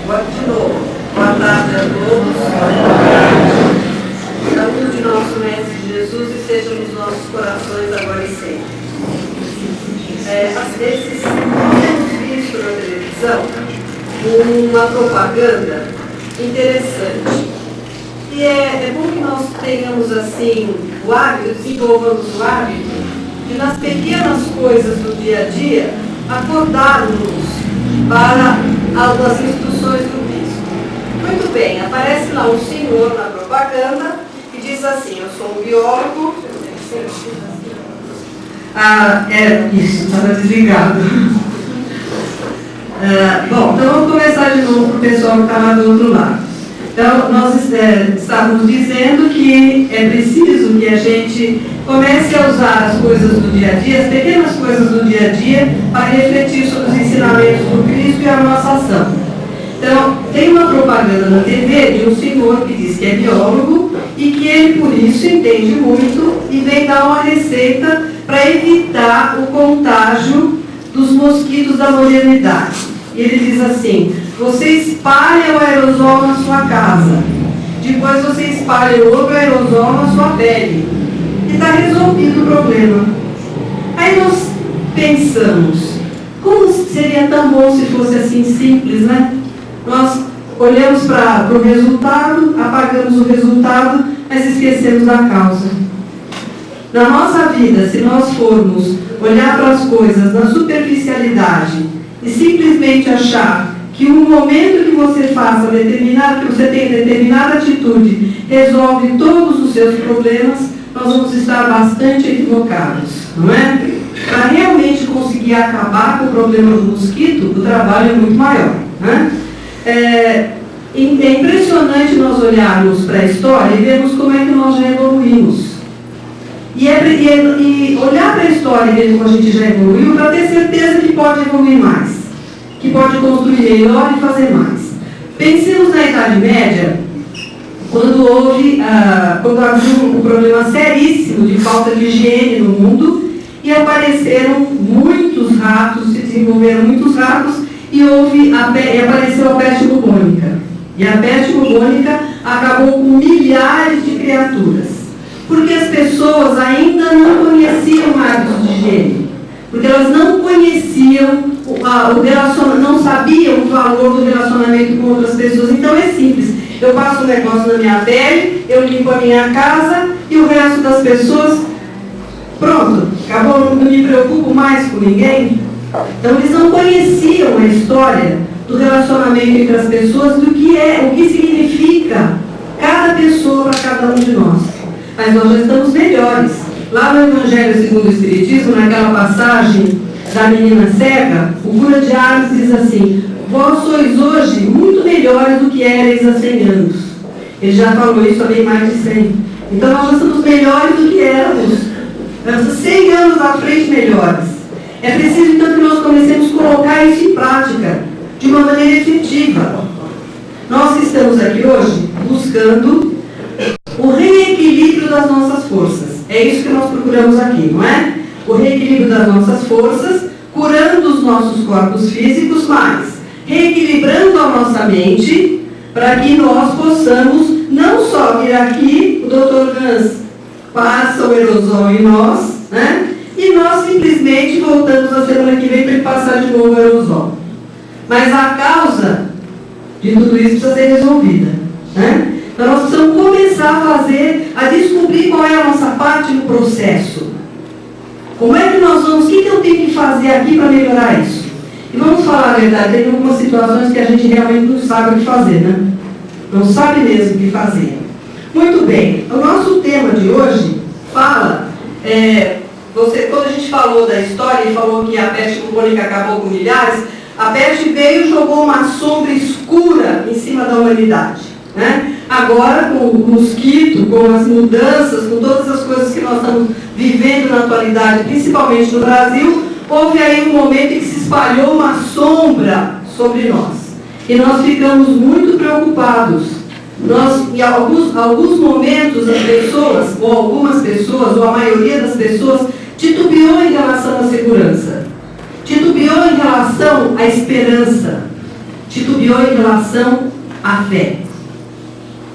De novo, boa tarde a todos. A luz de nosso Mestre Jesus esteja nos nossos corações agora e sempre. Temos visto na televisão uma propaganda interessante. E é bom que nós tenhamos assim o hábito, desenvolvamos o hábito de nas pequenas coisas do dia a dia acordarmos para as instruções do Cristo. Muito bem, aparece lá um senhor na propaganda que diz assim: eu sou um biólogo. Isso, estava desligado. Bom, então vamos começar de novo para o pessoal que está lá do outro lado. Então, nós estávamos dizendo que é preciso que a gente comece a usar as coisas do dia a dia, as pequenas coisas do dia a dia, para refletir sobre os ensinamentos do Cristo e a nossa ação. Então, tem uma propaganda na TV de um senhor que diz que é biólogo e que ele, por isso, entende muito e vem dar uma receita para evitar o contágio dos mosquitos da modernidade. E ele diz assim: você espalha o aerosol na sua casa, depois você espalha outro aerosol na sua pele, e está resolvido o problema. Aí nós pensamos, como seria tão bom se fosse assim simples, né? Nós olhamos para o resultado, apagamos o resultado, mas esquecemos da causa. Na nossa vida, se nós formos olhar para as coisas na superficialidade e simplesmente achar que o momento que você faça que você tem determinada atitude resolve todos os seus problemas, nós vamos estar bastante equivocados, não é? Para realmente conseguir acabar com o problema do mosquito, o trabalho é muito maior, né? É impressionante nós olharmos para a história e vermos como é que nós já evoluímos. E olhar para a história e ver como a gente já evoluiu para ter certeza que pode evoluir mais, que pode construir melhor e fazer mais. Pensemos na Idade Média, quando havia um problema seríssimo de falta de higiene no mundo e apareceram muitos ratos, se desenvolveram muitos ratos e apareceu a peste bubônica. E a peste bubônica acabou com milhares de criaturas, porque as pessoas ainda não conheciam hábitos de higiene, porque elas não conheciam não sabiam o valor do relacionamento com outras pessoas. Então é simples, eu passo um negócio na minha pele, eu limpo a minha casa e o resto das pessoas, pronto, acabou, não me preocupo mais com ninguém. Então eles não conheciam a história do relacionamento entre as pessoas, do que é, o que significa cada pessoa para cada um de nós. Mas nós já estamos melhores. Lá no Evangelho segundo o Espiritismo, naquela passagem da menina cega, o cura de Ars diz assim: vós sois hoje muito melhores do que erais há 100 anos. Ele já falou isso há bem mais de 100. Então nós já estamos melhores do que éramos. Nós 100 anos à frente melhores. É preciso então que nós comecemos a colocar isso em prática, de uma maneira efetiva. Nós estamos aqui hoje buscando o reequilíbrio das nossas forças. É isso que nós procuramos aqui, não é? O reequilíbrio das nossas forças, curando os nossos corpos físicos, mas reequilibrando a nossa mente, para que nós possamos não só vir aqui, o Dr. Gans passa o aerosol em nós, né? E nós simplesmente voltamos a semana que vem para ele passar de novo o aerosol. Mas a causa de tudo isso precisa ser resolvida, né? Então nós precisamos começar a descobrir qual é a nossa parte no processo. Como é que nós vamos, o que eu tenho que fazer aqui para melhorar isso? E vamos falar a verdade, tem algumas situações que a gente realmente não sabe o que fazer, né? Não sabe mesmo o que fazer. Muito bem, o nosso tema de hoje fala, quando a gente falou da história e falou que a peste bubônica acabou com milhares, a peste veio e jogou uma sombra escura em cima da humanidade, né? Agora, com o mosquito, com as mudanças, com todas as coisas que nós estamos vivendo na atualidade, principalmente no Brasil, houve aí um momento em que se espalhou uma sombra sobre nós. E nós ficamos muito preocupados. Em alguns momentos, as pessoas, ou algumas pessoas, ou a maioria das pessoas, titubeou em relação à segurança. Titubeou em relação à esperança. titubeou em relação à fé.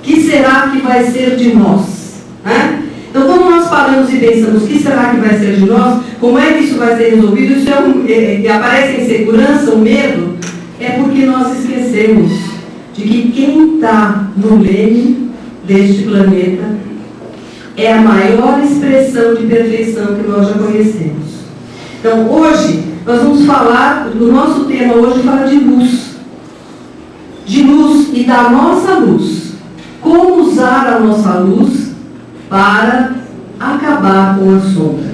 Que será que vai ser de nós? Né? Então, quando nós paramos e pensamos, o que será que vai ser de nós? Como é que isso vai ser resolvido? Isso aparece a insegurança, o medo, é porque nós esquecemos de que quem está no leme deste planeta é a maior expressão de perfeição que nós já conhecemos. Então, hoje, nós vamos falar, o nosso tema hoje fala de luz e da nossa luz. Como usar a nossa luz para acabar com a sombra.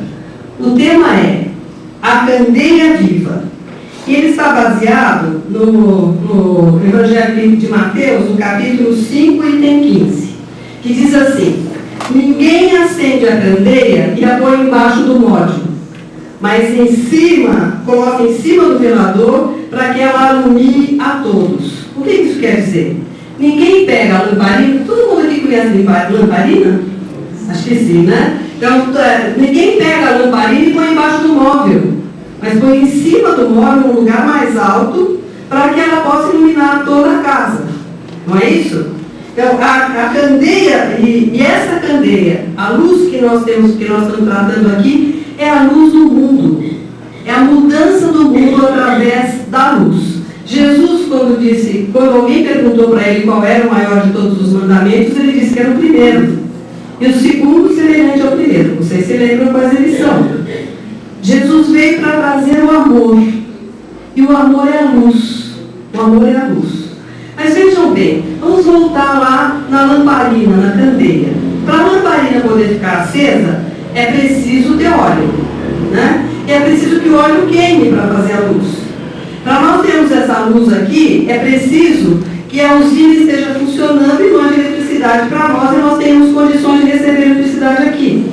O tema é a candeia viva. E ele está baseado no Evangelho de Mateus, no capítulo 5, item 15, que diz assim: ninguém acende a candeia e a põe embaixo do módio, mas coloca em cima do velador para que ela alumie a todos. O que isso quer dizer? Ninguém pega a lamparina. Todo mundo aqui conhece lamparina? Acho que sim, né? Então, ninguém pega a lamparina e põe embaixo do móvel, mas põe em cima do móvel, num lugar mais alto, para que ela possa iluminar toda a casa. Não é isso? Então, a candeia, e essa candeia, a luz que nós estamos tratando aqui, é a luz do mundo. É a mudança do mundo através da luz. Jesus, quando alguém perguntou para ele qual era o maior de todos os mandamentos, ele disse que era o primeiro. E o segundo, semelhante ao primeiro. Vocês se lembram quais eles são? Jesus veio para trazer o amor. E o amor é a luz. O amor é a luz. Mas vejam bem, vamos voltar lá na lamparina, na candeia. Para a lamparina poder ficar acesa, é preciso ter óleo. Né? E é preciso que o óleo queime para fazer a luz. Para nós termos essa luz aqui, é preciso que a usina esteja funcionando e mande eletricidade para nós, e nós temos condições de receber eletricidade aqui.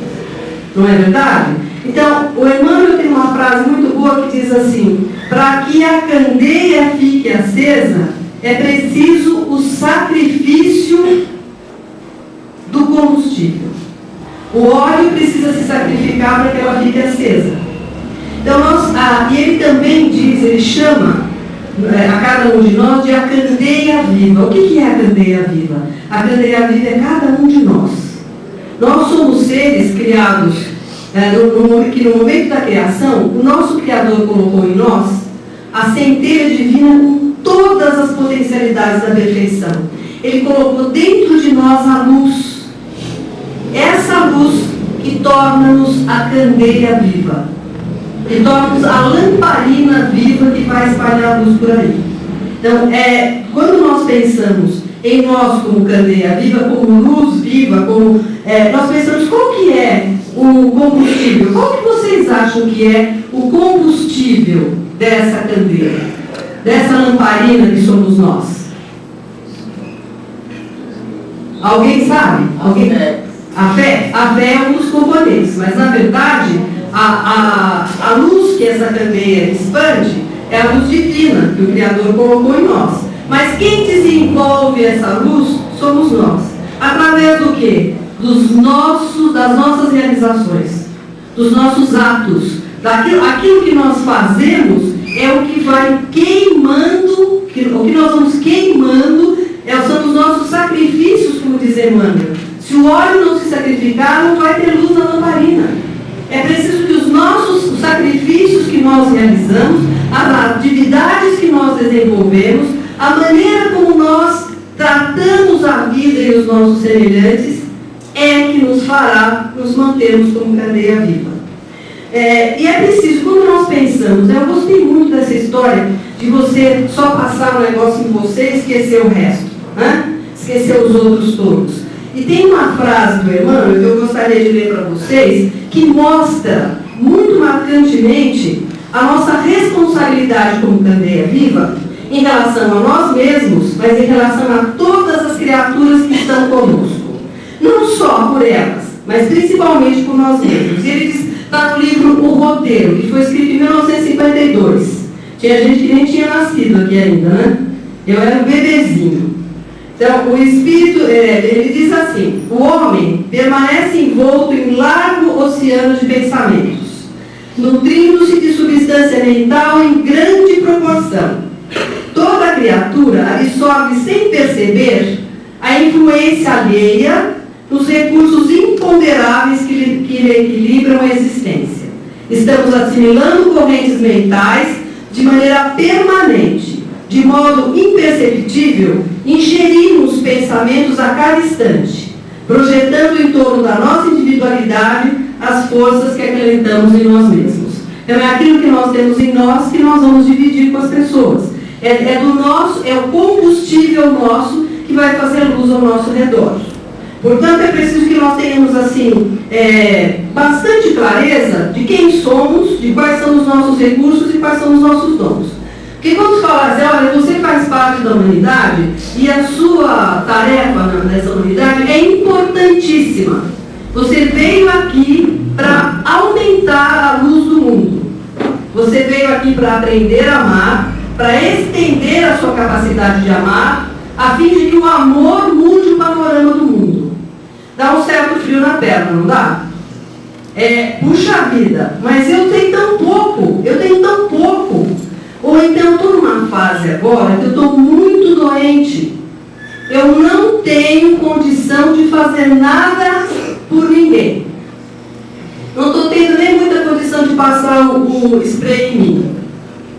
Não é verdade? Então, o Emmanuel tem uma frase muito boa que diz assim: para que a candeia fique acesa, é preciso o sacrifício do combustível. O óleo precisa se sacrificar para que ela fique acesa. Então, e ele também diz, ele chama a cada um de nós de a candeia viva. O que é a candeia viva? A candeia viva é cada um de nós. Nós somos seres criados, que no momento da criação, o nosso Criador colocou em nós a centelha divina com todas as potencialidades da perfeição. Ele colocou dentro de nós a luz. Essa luz que torna-nos a candeia viva. Que torna-nos a lamparina viva que vai espalhar a luz por aí. Então, quando nós pensamos em nós como candeia viva, como luz viva, nós pensamos qual que é o combustível. Qual que vocês acham que é o combustível dessa candeia? Dessa lamparina que somos nós? Alguém sabe? Alguém? A fé? A fé é um dos componentes, mas na verdade a luz que essa candeia expande é a luz divina que o Criador colocou em nós. Mas quem desenvolve essa luz somos nós. Através do quê? Das nossas realizações, dos nossos atos, aquilo que nós fazemos é o que vai queimando, o que nós vamos queimando são os nossos sacrifícios, como diz Emmanuel. Se o óleo não se sacrificar, não vai ter luz na lamparina. É preciso que os sacrifícios que nós realizamos, as atividades que nós desenvolvemos, a maneira como nós tratamos a vida e os nossos semelhantes, é que nos fará nos mantermos como candeia viva. E é preciso, quando nós pensamos, eu gostei muito dessa história de você só passar um negócio em você e esquecer o resto, né? Esquecer os outros todos. E tem uma frase do Emmanuel que eu gostaria de ler para vocês, que mostra muito marcantemente a nossa responsabilidade como candeia viva em relação a nós mesmos, mas em relação a todas as criaturas que estão conosco. Não só por elas, mas principalmente por nós mesmos. E ele diz, está no livro O Roteiro, que foi escrito em 1952. Tinha gente que nem tinha nascido aqui ainda, né? Eu era um bebezinho. Então, o Espírito, ele diz assim: o homem permanece envolto em largo oceano de pensamentos, nutrindo-se de substância mental em grande proporção. toda criatura absorve sem perceber a influência alheia nos recursos imponderáveis que lhe equilibram a existência. Estamos assimilando correntes mentais de maneira permanente, de modo imperceptível, ingerimos pensamentos a cada instante, projetando em torno da nossa individualidade as forças que acreditamos em nós mesmos. Então é aquilo que nós temos em nós que nós vamos dividir com as pessoas. É do nosso, é o combustível nosso que vai fazer luz ao nosso redor. Portanto, é preciso que nós tenhamos assim, bastante clareza de quem somos, de quais são os nossos recursos e quais são os nossos dons. Porque quando fala assim, olha, você faz parte da humanidade e a sua tarefa nessa humanidade é importantíssima. Você veio aqui para aumentar a luz do mundo. Você veio aqui para aprender a amar, para estender a sua capacidade de amar, a fim de que o amor mude o panorama do mundo. Dá um certo frio na perna, não dá? Puxa vida, mas eu tenho tão pouco. Ou então eu estou numa fase agora que eu estou muito doente. Eu não tenho condição de fazer nada por ninguém. Não estou tendo nem muita condição de passar o spray em mim.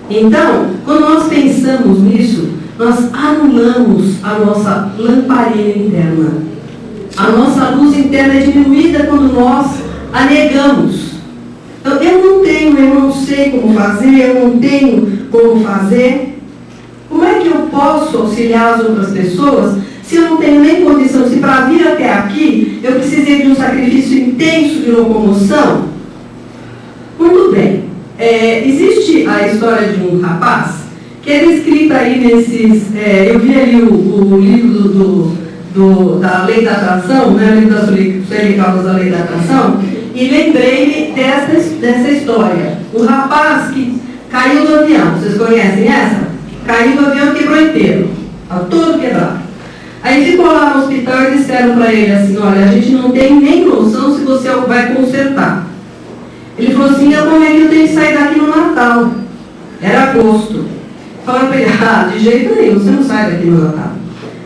Então, quando nós pensamos nisso, nós anulamos a nossa lamparina interna. A nossa luz interna é diminuída quando nós a negamos. Então, eu não sei como fazer, eu não tenho como fazer. Como é que eu posso auxiliar as outras pessoas se eu não tenho nem condição? Se para vir até aqui eu precisei de um sacrifício intenso de locomoção? Muito bem. Existe a história de um rapaz que é descrita aí nesses... eu vi ali o livro da Lei da Atração, né, o livro das 100 causas da Lei da Atração, e lembrei-me dessa história. O rapaz que caiu do avião, vocês conhecem essa? Caiu do avião e quebrou inteiro, todo quebrado. Aí ficou lá no hospital e disseram para ele assim, olha, a gente não tem nem noção se você vai consertar. Ele falou assim, como é que eu tenho que sair daqui no Natal? Era agosto. Falaram para ele, de jeito nenhum, você não sai daqui no Natal.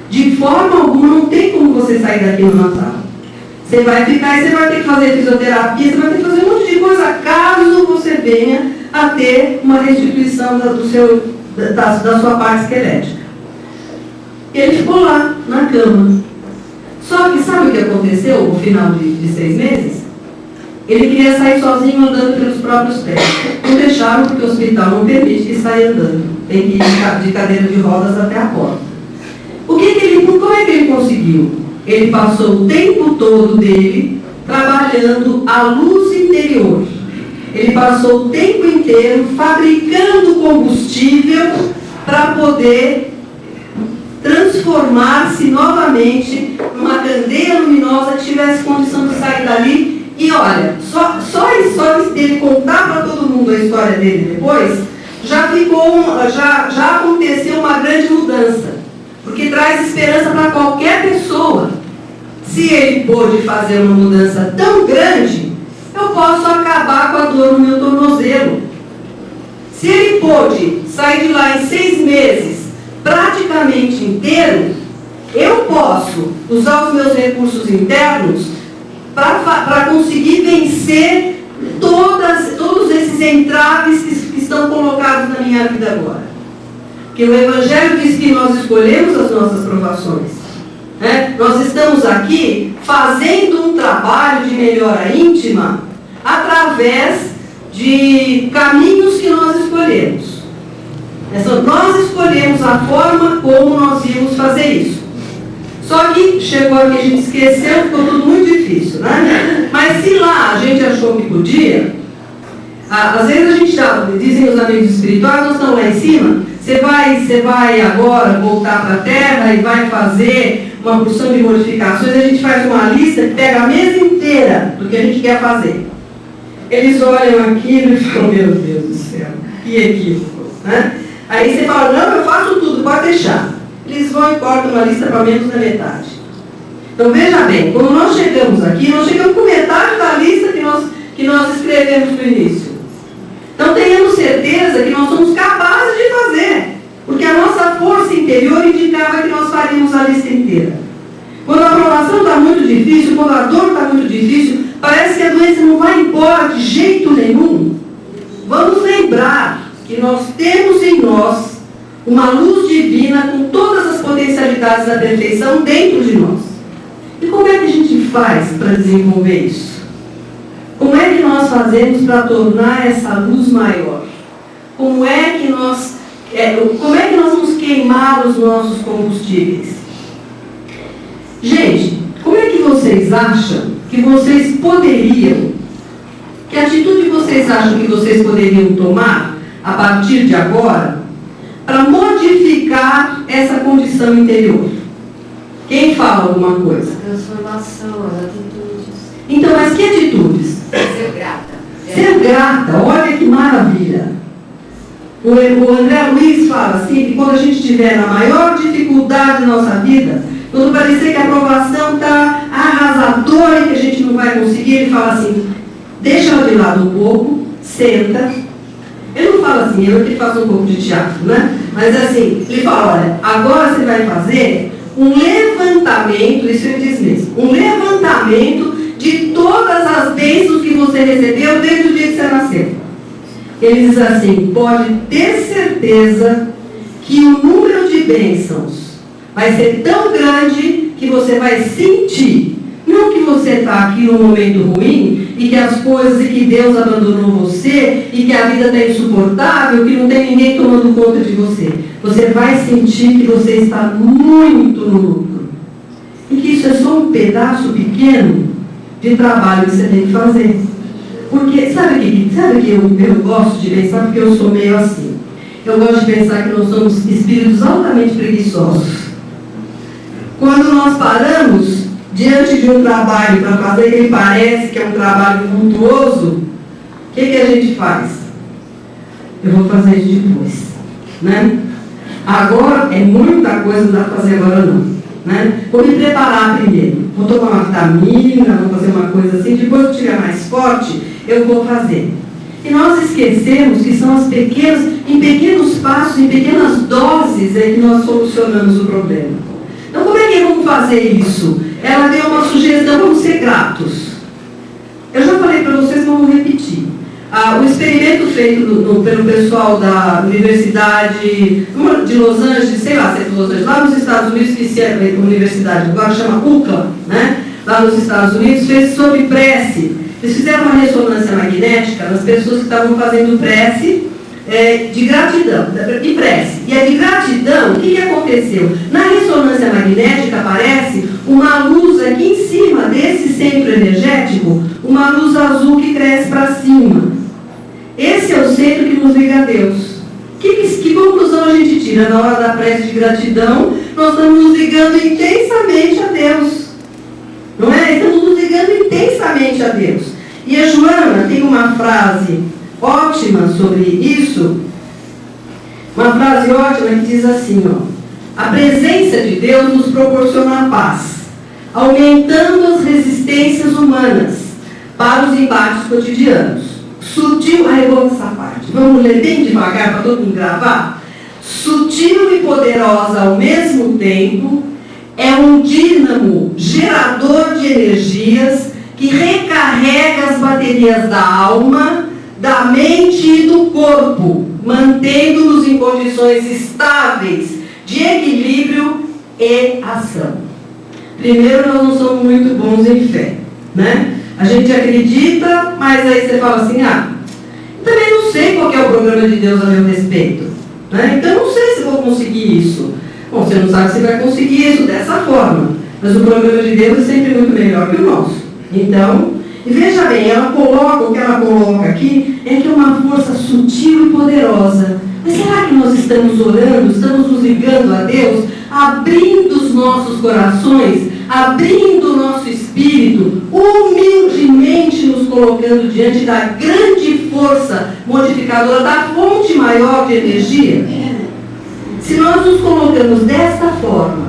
De forma alguma, não tem como você sair daqui no Natal. Você vai ficar e você vai ter que fazer fisioterapia, você vai ter que fazer um monte de coisa, caso você venha a ter uma restituição da sua parte esquelética. E ele ficou lá, na cama. Só que sabe o que aconteceu no final de 6 meses? Ele queria sair sozinho andando pelos próprios pés. Não deixaram porque o hospital não permite que saia andando. Tem que ir de cadeira de rodas até a porta. Como é que ele conseguiu? Ele passou o tempo todo dele trabalhando a luz interior. Ele passou o tempo inteiro fabricando combustível para poder transformar-se novamente numa candeia luminosa que tivesse condição de sair dali. E olha, só dele contar para todo mundo a história dele depois, já aconteceu uma grande mudança. Porque traz esperança para qualquer pessoa. Se ele pôde fazer uma mudança tão grande, eu posso acabar com a dor no meu tornozelo. Se ele pôde sair de lá em 6 meses, praticamente inteiro, eu posso usar os meus recursos internos para conseguir vencer todos esses entraves que estão colocados na minha vida agora. Porque o Evangelho diz que nós escolhemos as nossas provações. Né? Nós estamos aqui fazendo um trabalho de melhora íntima através de caminhos que nós escolhemos. Nós escolhemos a forma como nós íamos fazer isso. Só que chegou aqui, a gente esqueceu, ficou tudo muito difícil, né? Mas se lá a gente achou que podia, às vezes a gente dizem os amigos espirituais, nós estamos lá em cima, você vai agora voltar para a Terra e vai fazer uma porção de modificações, a gente faz uma lista que pega a mesa inteira do que a gente quer fazer. Eles olham aquilo e falam, meu Deus do céu, que equívoco, né? Aí você fala, não, eu faço tudo, pode deixar. Eles vão e cortam uma lista para menos da metade. Então veja bem, quando nós chegamos aqui, nós chegamos com metade da lista que nós escrevemos no início. Então tenhamos certeza que nós somos capazes de fazer. Porque a nossa força interior indicava que nós faríamos a lista inteira. Quando a aprovação está muito difícil, quando a dor está muito difícil, parece que a doença não vai embora de jeito nenhum. Vamos lembrar que nós temos em nós uma luz divina com todas as potencialidades da perfeição dentro de nós. E como é que a gente faz para desenvolver isso? Como é que nós fazemos para tornar essa luz maior? Como é que nós vamos queimar os nossos combustíveis? Gente, como é que vocês acham que vocês poderiam, que atitude vocês acham que vocês poderiam tomar a partir de agora para modificar essa condição interior? Quem fala alguma coisa? Transformação, as atitudes. Então, mas que atitudes? Ser grata. Ser grata, olha que maravilha. O André Luiz fala assim, que quando a gente estiver na maior dificuldade da nossa vida, quando parecer que a aprovação está arrasadora e que a gente não vai conseguir, ele fala assim, deixa ela de lado um pouco, senta. Ele não fala assim, eu que faço um pouco de teatro, né? Mas assim, ele fala, olha, agora você vai fazer um levantamento, isso ele diz mesmo, um levantamento de todas as bênçãos que você recebeu desde o dia que você nasceu. Ele diz assim, pode ter certeza que o número de bênçãos vai ser tão grande que você vai sentir, não que você está aqui num momento ruim e que as coisas e que Deus abandonou você e que a vida está insuportável, que não tem ninguém tomando conta de você. Você vai sentir que você está muito no lucro. E que isso é só um pedaço pequeno de trabalho que você tem que fazer. Porque, sabe que eu gosto de pensar, porque eu sou meio assim. Eu gosto de pensar que nós somos espíritos altamente preguiçosos. Quando nós paramos diante de um trabalho para fazer que parece que é um trabalho vultuoso, o que a gente faz? Eu vou fazer isso depois, né? Agora é muita coisa, não dá para fazer agora não, né? Vou me preparar primeiro, vou tomar uma vitamina, vou fazer uma coisa assim, depois que eu estiver mais forte, eu vou fazer. E nós esquecemos que são em pequenos passos, em pequenas doses é que nós solucionamos o problema. Então, como é que vamos fazer isso? Ela deu uma sugestão, vamos ser gratos. Eu já falei para vocês, mas vou repetir. O experimento feito pelo pessoal da Universidade de Los Angeles, sei lá se é de Los Angeles, lá nos Estados Unidos, que se é a universidade, agora chama UCLA, né? Lá nos Estados Unidos, fez sobre prece. Eles fizeram uma ressonância magnética nas pessoas que estavam fazendo prece, de gratidão, de prece. E a de gratidão, o que aconteceu? Na ressonância magnética aparece uma luz aqui em cima desse centro energético, uma luz azul que cresce para cima. Esse é o centro que nos liga a Deus. Que conclusão a gente tira? Na hora da prece de gratidão, nós estamos nos ligando intensamente a Deus. Não é? Estamos nos ligando intensamente a Deus. E a Joana tem uma frase ótima sobre isso, uma frase ótima que diz assim, ó, a presença de Deus nos proporciona paz, aumentando as resistências humanas para os embates cotidianos. Sutil, eu vou essa parte, vamos ler bem devagar para todo mundo gravar. Sutil e poderosa ao mesmo tempo, é um dínamo gerador de energias que recarrega as baterias da alma, da mente e do corpo, mantendo-nos em condições estáveis de equilíbrio e ação. Primeiro, nós não somos muito bons em fé, né? A gente acredita, mas aí você fala assim, também não sei qual que é o programa de Deus a meu respeito, né? Então não sei se vou conseguir isso. Bom, você não sabe se vai conseguir isso dessa forma, mas o programa de Deus é sempre muito melhor que o nosso. Então, e veja bem, o que ela coloca aqui é que é uma força sutil e poderosa. Mas será que nós estamos orando, estamos nos ligando a Deus, abrindo os nossos corações, abrindo o nosso espírito, humildemente nos colocando diante da grande força modificadora, da fonte maior de energia? Se nós nos colocamos desta forma,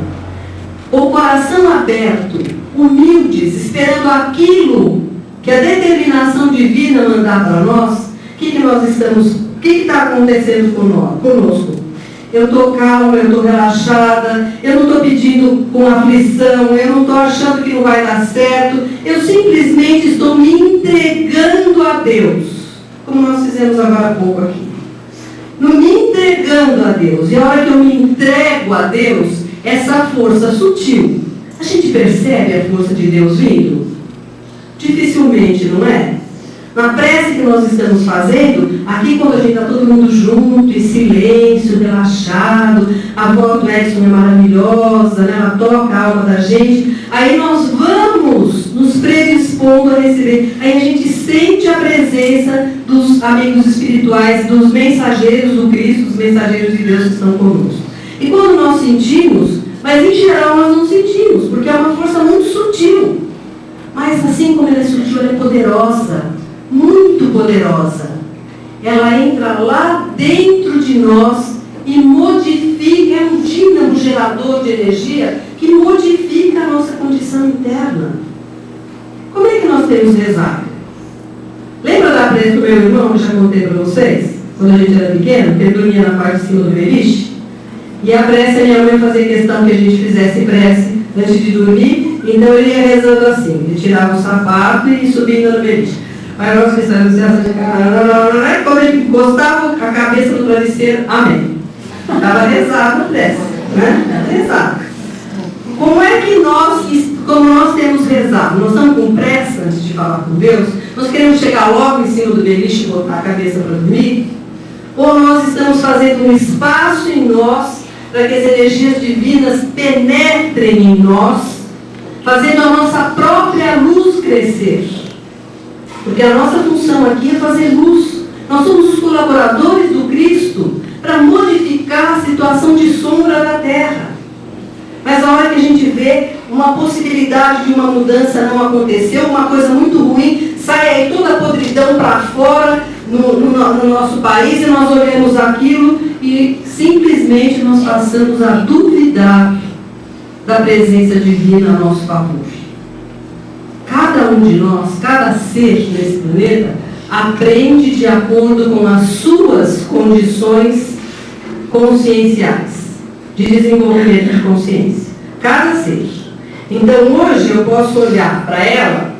o coração aberto, humildes, esperando aquilo que a determinação divina mandar para nós, o que está acontecendo conosco? eu estou calma, eu estou relaxada, eu não estou pedindo com aflição, eu não estou achando que não vai dar certo, eu simplesmente estou me entregando a Deus, como nós fizemos agora há pouco aqui. Me entregando a Deus. E a hora que eu me entrego a Deus, essa força sutil, a gente percebe a força de Deus vindo? Dificilmente, não é? Na prece que nós estamos fazendo, aqui quando a gente está todo mundo junto, em silêncio, relaxado, a voz do Edson é maravilhosa, né? Ela toca a alma da gente, aí nós vamos nos predispondo a receber, aí a gente sente a presença dos amigos espirituais, dos mensageiros do Cristo, dos mensageiros de Deus que estão conosco. E quando nós sentimos, mas em geral nós não sentimos, porque é uma força muito sutil, mas assim como ela é sutil, ela é poderosa. Muito poderosa. Ela entra lá dentro de nós e modifica, é um dínamo gerador de energia que modifica a nossa condição interna. Como é que nós temos rezado? Lembra da prece do meu irmão que eu já contei para vocês? Quando a gente era pequeno, que ele dormia na parte de cima do beliche? E a prece, a minha mãe fazia questão que a gente fizesse prece antes de dormir, então ele ia rezando assim, ele tirava o sapato e subia no beliche. Aí nós fizemos quando ele encostava a cabeça no travesseiro, amém. Estava rezado a prece, né? Estava rezado. Como é que como nós temos rezado? Nós estamos com pressa antes de falar com Deus? Nós queremos chegar logo em cima do beliche e botar a cabeça para dormir? Ou nós estamos fazendo um espaço em nós para que as energias divinas penetrem em nós, fazendo a nossa própria luz crescer? Porque a nossa função aqui é fazer luz. Nós somos os colaboradores do Cristo para modificar a situação de sombra da terra. Mas a hora que a gente vê uma possibilidade de uma mudança não aconteceu, uma coisa muito ruim, sai aí toda a podridão para fora no nosso país, e nós olhamos aquilo e simplesmente nós passamos a duvidar da presença divina a nosso favor. Cada um de nós, cada ser nesse planeta, aprende de acordo com as suas condições conscienciais, de desenvolvimento de consciência. Cada ser. Então hoje eu posso olhar para ela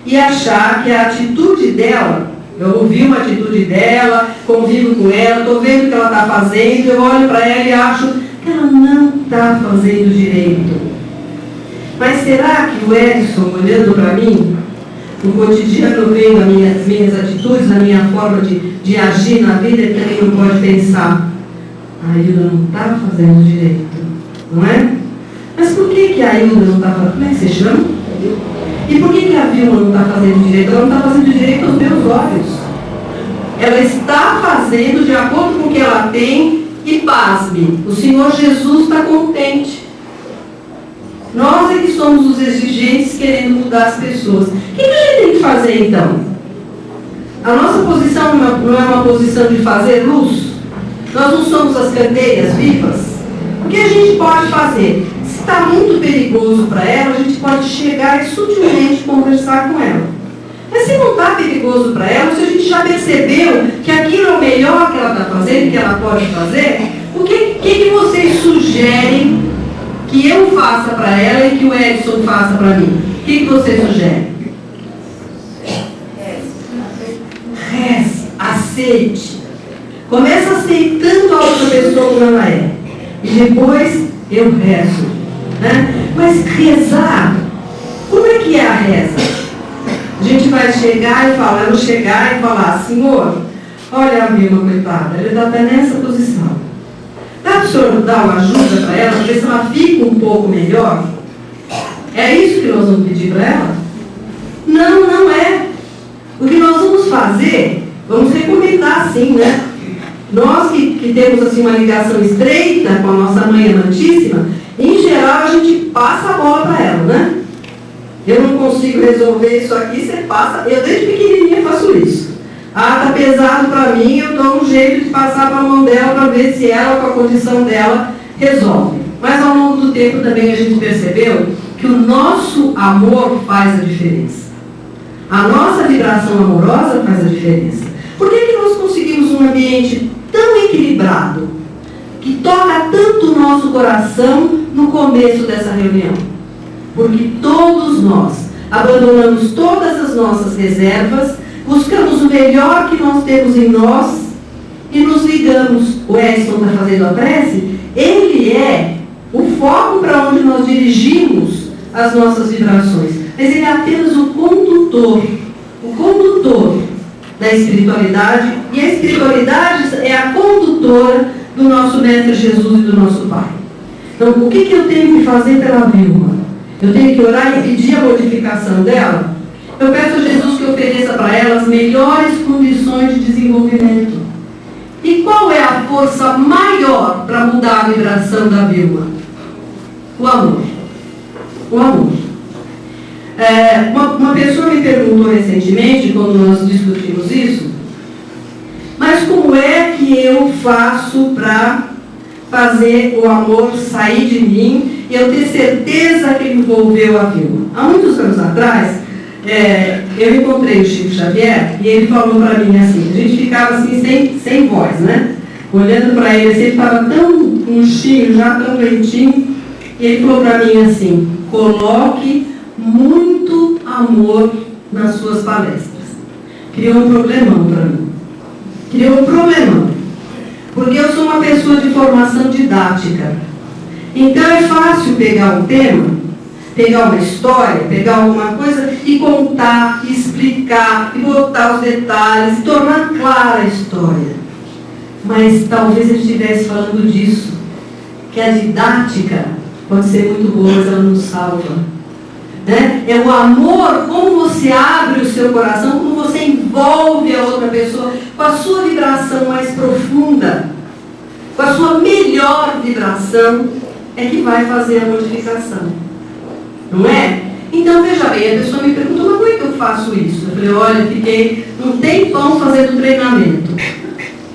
e achar que a atitude dela, eu ouvi uma atitude dela, convivo com ela, estou vendo o que ela está fazendo, eu olho para ela e acho que ela não está fazendo direito. Mas será que o Edson, olhando para mim, no cotidiano, vendo as minhas atitudes, a minha forma de agir na vida, ele também não pode pensar, a Hilda não está fazendo direito, não é? Mas por que a Hilda não está fazendo? Como é que você chama? E por que a Vilma não está fazendo direito? Ela não está fazendo direito aos meus olhos. Ela está fazendo de acordo com o que ela tem e, pasme, o Senhor Jesus está contente. Nós é que somos os exigentes querendo mudar as pessoas. O que a gente tem que fazer então? A nossa posição não é uma posição de fazer luz? Nós não somos as candeias vivas? O que a gente pode fazer? Se está muito perigoso para ela, a gente pode chegar e sutilmente conversar com ela. Mas se não está perigoso para ela, se a gente já percebeu que aquilo é o melhor que ela está fazendo, que ela pode fazer, o que vocês sugerem que eu faça para ela e que o Edson faça para mim? O que você sugere? Reze, aceite. Começa aceitando a outra pessoa como ela é. E depois eu rezo. Né? Mas rezar, como é que é a reza? A gente vai chegar e falar, eu vou chegar e falar, Senhor, olha a Vilma, coitada, ela está até nessa posição. Dá para o senhor dar uma ajuda para ela, para ver se ela fica um pouco melhor? É isso que nós vamos pedir para ela? Não, não é. O que nós vamos fazer, vamos recomendar assim, né? Nós que temos assim uma ligação estreita com a nossa Mãe Amantíssima, em geral a gente passa a bola para ela, né? Eu não consigo resolver isso aqui, você passa. Eu desde pequenininha faço isso. Ah, tá pesado para mim, eu dou um jeito de passar para a mão dela para ver se ela, com a condição dela, resolve. Mas ao longo do tempo também a gente percebeu que o nosso amor faz a diferença. A nossa vibração amorosa faz a diferença. Por que nós conseguimos um ambiente tão equilibrado, que toca tanto o nosso coração no começo dessa reunião? Porque todos nós abandonamos todas as nossas reservas, buscamos o melhor que nós temos em nós e nos ligamos. O Edson está fazendo a prece, ele é o foco para onde nós dirigimos as nossas vibrações, mas ele é apenas o condutor da espiritualidade, e a espiritualidade é a condutora do nosso Mestre Jesus e do nosso Pai. Então, o que eu tenho que fazer pela Vilma? Eu tenho que orar e pedir a modificação dela? Eu peço a Jesus que ofereça para ela as melhores condições de desenvolvimento. E qual é a força maior para mudar a vibração da Vilma? O amor. O amor. Uma pessoa me perguntou recentemente, quando nós discutimos isso, mas como é que eu faço para fazer o amor sair de mim e eu ter certeza que ele envolveu a Vilma? Há muitos anos atrás, eu encontrei o Chico Xavier e ele falou para mim assim, a gente ficava assim sem voz, né? Olhando para ele assim, ele estava tão murchinho, já tão lentinho, e ele falou para mim assim: coloque muito amor nas suas palestras. Criou um problemão para mim. Criou um problemão. Porque eu sou uma pessoa de formação didática. Então é fácil pegar um tema, pegar uma história, pegar alguma coisa e contar, e explicar, e botar os detalhes, e tornar clara a história. Mas talvez eu estivesse falando disso, que a didática pode ser muito boa, mas ela não salva. Né? É o amor, como você abre o seu coração, como você envolve a outra pessoa com a sua vibração mais profunda, com a sua melhor vibração, é que vai fazer a modificação. Não é? Então, veja bem, a pessoa me perguntou, mas como é que eu faço isso? Eu falei, olha, fiquei um tempão fazendo treinamento.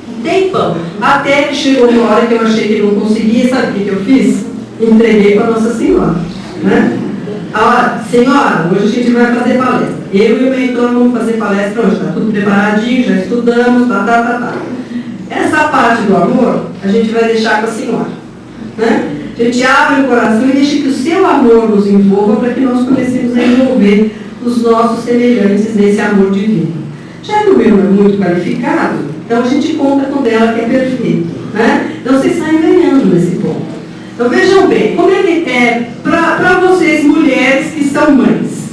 Um tempão. Até que chegou uma hora que eu achei que não conseguia, sabe o que eu fiz? Entreguei para Nossa Senhora. Né? Agora, senhora, hoje a gente vai fazer palestra. Eu e o mentor vamos fazer palestra hoje. Está tudo preparadinho, já estudamos, tá. Essa parte do amor, a gente vai deixar com a senhora. Né? A gente abre o coração e deixa que o seu amor nos envolva para que nós comecemos a envolver os nossos semelhantes nesse amor divino. Já que o meu não é muito qualificado, então a gente conta com dela que é perfeito. Né? Então vocês saem ganhando nesse ponto. Então vejam bem, como é que é para vocês mulheres que são mães?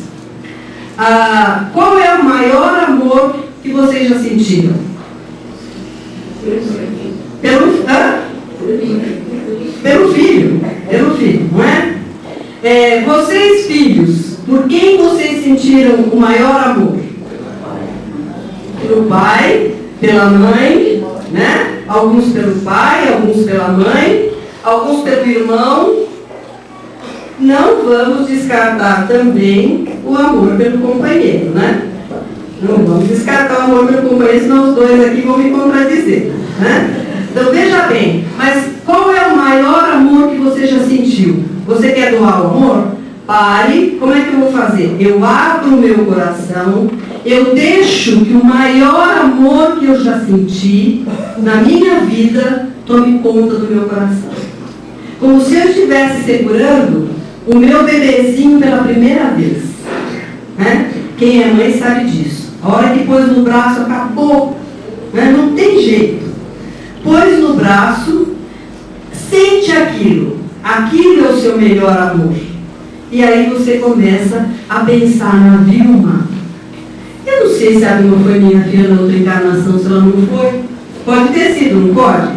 Qual é o maior amor que vocês já sentiram? Pelo filho, não é? Vocês filhos, por quem vocês sentiram o maior amor? Pelo pai, pela mãe, né? Alguns pelo pai, alguns pela mãe, alguns pelo irmão. Não vamos descartar também o amor pelo companheiro, né? Não vamos descartar o amor pelo companheiro, senão os dois aqui vão me contradizer, né? Então veja bem, mas qual é o maior amor que você já sentiu? Você quer doar o amor? Pare, como é que eu vou fazer? Eu abro o meu coração, eu deixo que o maior amor que eu já senti na minha vida tome conta do meu coração. Como se eu estivesse segurando o meu bebezinho pela primeira vez. Né? Quem é mãe sabe disso. A hora que pôs no braço, acabou. Né? Não tem jeito. Pôs no braço, sente aquilo. Aquilo é o seu melhor amor. E aí você começa a pensar na Vilma. Eu não sei se a Vilma foi minha filha na outra encarnação, se ela não foi. Pode ter sido, não pode?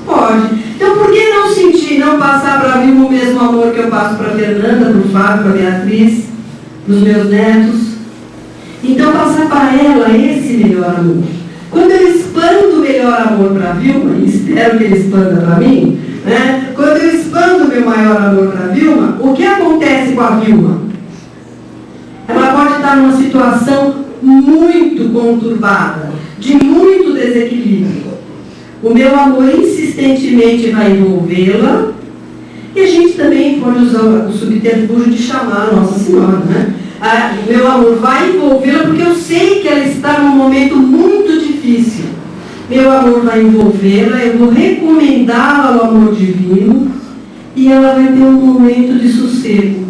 Pode. Então por que não sentir, não passar para a Vilma o mesmo amor que eu passo para a Fernanda, para o Fábio, para a Beatriz, para os meus netos? Então passar para ela esse melhor amor. Quando eu expando o melhor amor para a Vilma, e espero que ele expanda para mim, né? Quando eu expando o meu maior amor para a Vilma, o que acontece com a Vilma? Ela pode estar numa situação muito conturbada, de muito desequilíbrio. O meu amor insistentemente vai envolvê-la, e a gente também pode usar o subterfúgio de chamar a Nossa Senhora, né? O meu amor vai envolvê-la porque eu sei que ela está num momento muito difícil. meu amor vai envolvê-la, eu vou recomendá-la ao amor divino e ela vai ter um momento de sossego.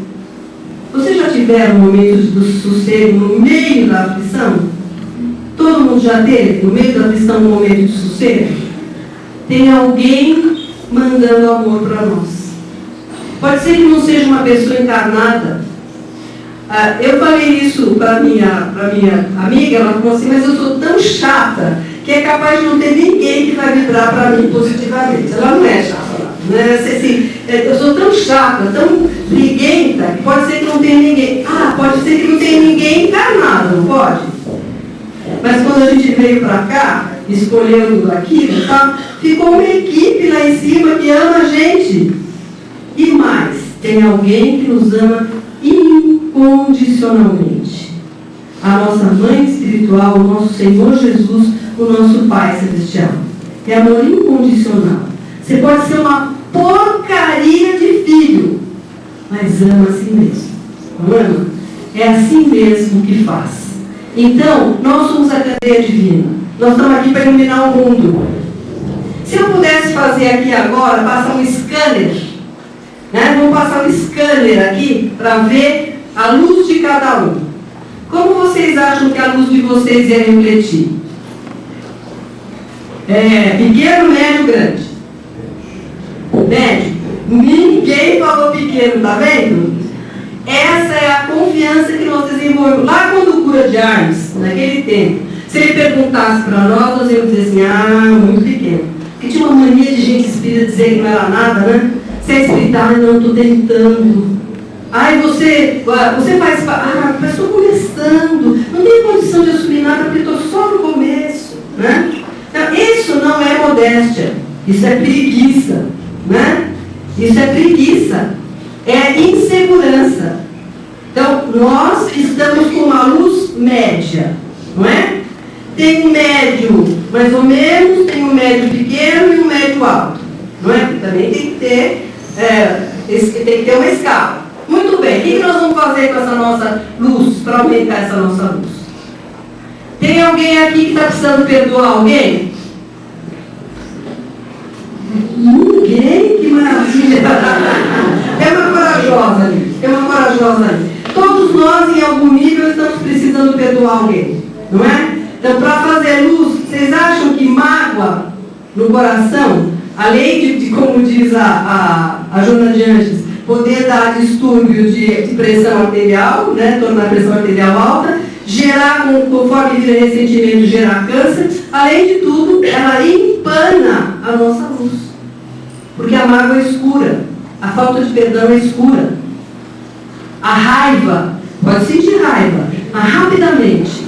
Vocês já tiveram um momento de sossego no meio da aflição? Todo mundo já teve, no meio da aflição, um momento de sossego? Tem alguém mandando amor para nós. Pode ser que não seja uma pessoa encarnada. Eu falei isso para minha amiga, ela falou assim, mas eu sou tão chata que é capaz de não ter ninguém que vai vibrar para mim positivamente. Ela não é chata, né? Assim, eu sou tão chata, tão briguenta, que pode ser que não tenha ninguém. Pode ser que não tenha ninguém encarnado, não pode? Mas quando a gente veio para cá, escolhendo aquilo, tá, ficou uma equipe lá em cima que ama a gente. E mais, tem alguém que nos ama incondicionalmente. A nossa mãe espiritual, o nosso Senhor Jesus, o nosso Pai Celestial. É amor incondicional. Você pode ser uma porcaria de filho, mas ama assim mesmo. Não ama? É assim mesmo que faz. Então, nós somos a cadeia divina. Nós estamos aqui para iluminar o mundo. Se eu pudesse fazer aqui agora, passar um scanner, né? Vamos passar um scanner aqui para ver a luz de cada um. Como vocês acham que a luz de vocês ia refletir? Pequeno, médio, grande? Médio? Ninguém falou pequeno, tá vendo? Essa é a confiança que nós desenvolvemos. Lá quando o cura de Armes, naquele tempo, se ele perguntasse para nós íamos dizer assim, muito pequeno. Porque tinha uma mania de gente espírita dizer que não era nada, né? Você é espírita, não, estou tentando. Você faz parte, mas estou começando. Não tenho condição de assumir nada porque estou só no começo, né? Então, isso não é modéstia. Isso é preguiça, né? Isso é preguiça. É insegurança. Então, nós estamos com uma luz média, não é? Tem um médio mais ou menos, tem um médio pequeno e um médio alto, não é? Porque também tem que ter uma escala. Muito bem, o que nós vamos fazer com essa nossa luz, para aumentar essa nossa luz? Tem alguém aqui que está precisando perdoar alguém? Ninguém? Que maravilha! É uma corajosa ali. Todos nós, em algum nível, estamos precisando perdoar alguém, não é? Então, para fazer luz, vocês acham que mágoa no coração, além de como diz a Joana de Anjos, poder dar distúrbio de pressão arterial, né, tornar a pressão arterial alta, gerar, conforme vira ressentimento, gerar câncer, além de tudo, ela empana a nossa luz. Porque a mágoa é escura, a falta de perdão é escura. A raiva, pode sentir raiva, mas rapidamente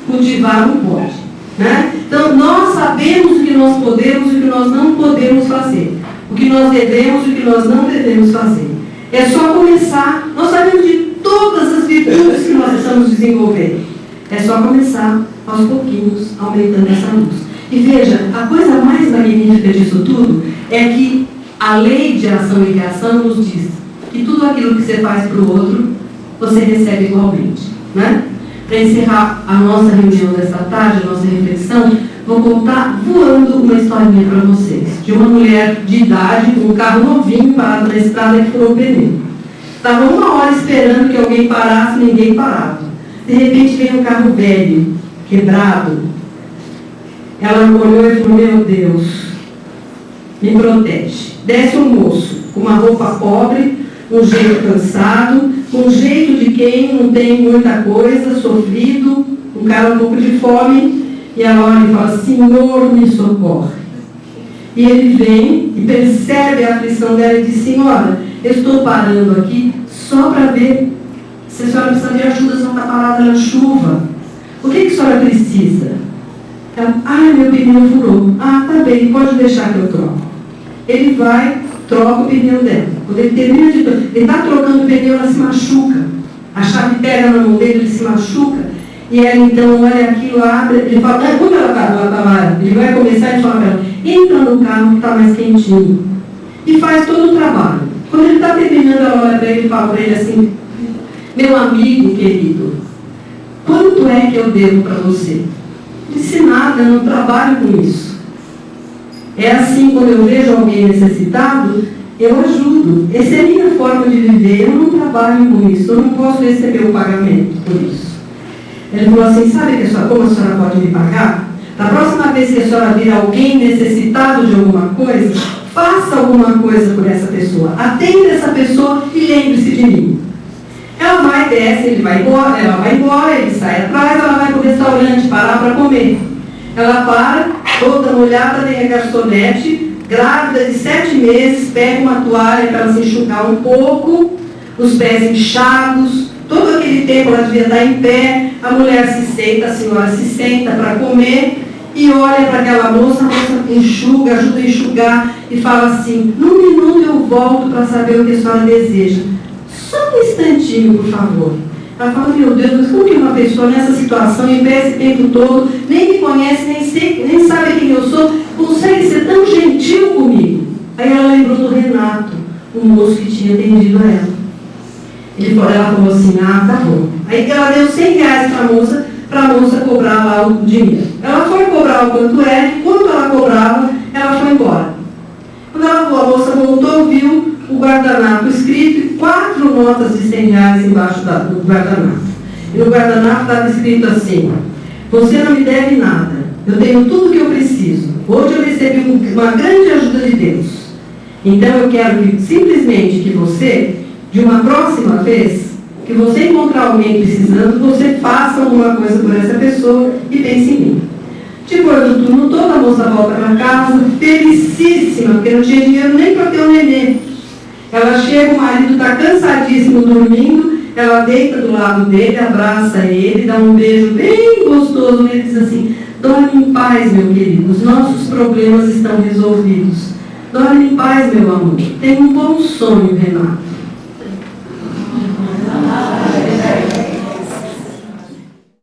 cultivar não pode, né? Então, nós sabemos o que nós podemos e o que nós não podemos fazer, o que nós devemos e o que nós não devemos fazer. É só começar. Nós sabemos de todas as virtudes que nós estamos desenvolvendo. É só começar aos pouquinhos, aumentando essa luz. E veja, a coisa mais magnífica disso tudo é que a lei de ação e reação nos diz que tudo aquilo que você faz para o outro, você recebe igualmente, né? Para encerrar a nossa reunião desta tarde, a nossa reflexão, vou contar voando uma historinha para vocês, de uma mulher de idade, com um carro novinho parado na estrada que furou o pneu. Estava 1 hora esperando que alguém parasse, ninguém parava. De repente veio um carro velho, quebrado. Ela olhou e falou, meu Deus, me protege. Desce um moço, com uma roupa pobre, um jeito cansado, um jeito de quem não tem muita coisa, sofrido, um cara um pouco de fome, e ela olha e fala, Senhor, me socorre. E ele vem e percebe a aflição dela e diz, Senhora, eu estou parando aqui só para ver se a senhora precisa de ajuda, a senhora está parada na chuva. O que a senhora precisa? Ela, meu pneu furou. Tá bem, pode deixar que eu troco. Ele vai, troca o pneu dela. Quando ele termina de trocar, ele está trocando o pneu, ela se machuca. A chave pega na mão dele, ele se machuca. E ela então olha aquilo, abre, ele fala, como ela está lá? Ele vai começar e fala para ela, entra no carro que está mais quentinho. E faz todo o trabalho. Quando ele está terminando, ela olha para ele e fala para ele assim, meu amigo querido, quanto é que eu devo para você? Não disse nada, eu não trabalho com isso. É assim, quando eu vejo alguém necessitado, eu ajudo. Essa é a minha forma de viver. Eu não trabalho com isso, eu não posso receber o pagamento por isso. Ele falou assim, sabe como a senhora pode me pagar? Da próxima vez que a senhora vir alguém necessitado de alguma coisa, faça alguma coisa por essa pessoa. Atenda essa pessoa e lembre-se de mim. Ela vai, desce, ele vai embora, ela vai embora, ele sai atrás, ela vai para o restaurante parar para comer. Ela para, toda molhada, vem a garçonete, grávida de 7 meses, pega uma toalha para ela se enxugar um pouco, os pés inchados, todo aquele tempo ela devia estar em pé, a mulher se senta, a senhora se senta para comer e olha para aquela moça, a moça enxuga, ajuda a enxugar e fala assim, num minuto eu volto para saber o que a senhora deseja. Só um instantinho, por favor. Ela fala, meu Deus, mas como que uma pessoa nessa situação, em pé esse tempo todo, nem me conhece, nem sabe quem eu sou, consegue ser tão gentil comigo? Aí ela lembrou do Renato, o moço que tinha atendido a ela. Ela falou assim, ah, tá bom. Aí ela deu 100 reais para a moça cobrar lá o dinheiro. Ela foi cobrar o quanto era, e quando ela cobrava, ela foi embora. Quando ela falou, a moça voltou, viu o guardanapo escrito e 4 notas de 100 reais embaixo do guardanapo. E no guardanapo estava escrito assim, você não me deve nada, eu tenho tudo o que eu preciso. Hoje eu recebi uma grande ajuda de Deus. Então eu quero que, simplesmente que você, de uma próxima vez, que você encontrar alguém precisando, você faça alguma coisa por essa pessoa e pense em mim. Depois do turno todo, a moça volta para casa, felicíssima, porque não tinha dinheiro nem para ter um nenê. Ela chega, o marido está cansadíssimo dormindo, ela deita do lado dele, abraça ele, dá um beijo bem gostoso nele e diz assim, dorme em paz, meu querido, os nossos problemas estão resolvidos. Dorme em paz, meu amor. Tenha um bom sonho, Renato.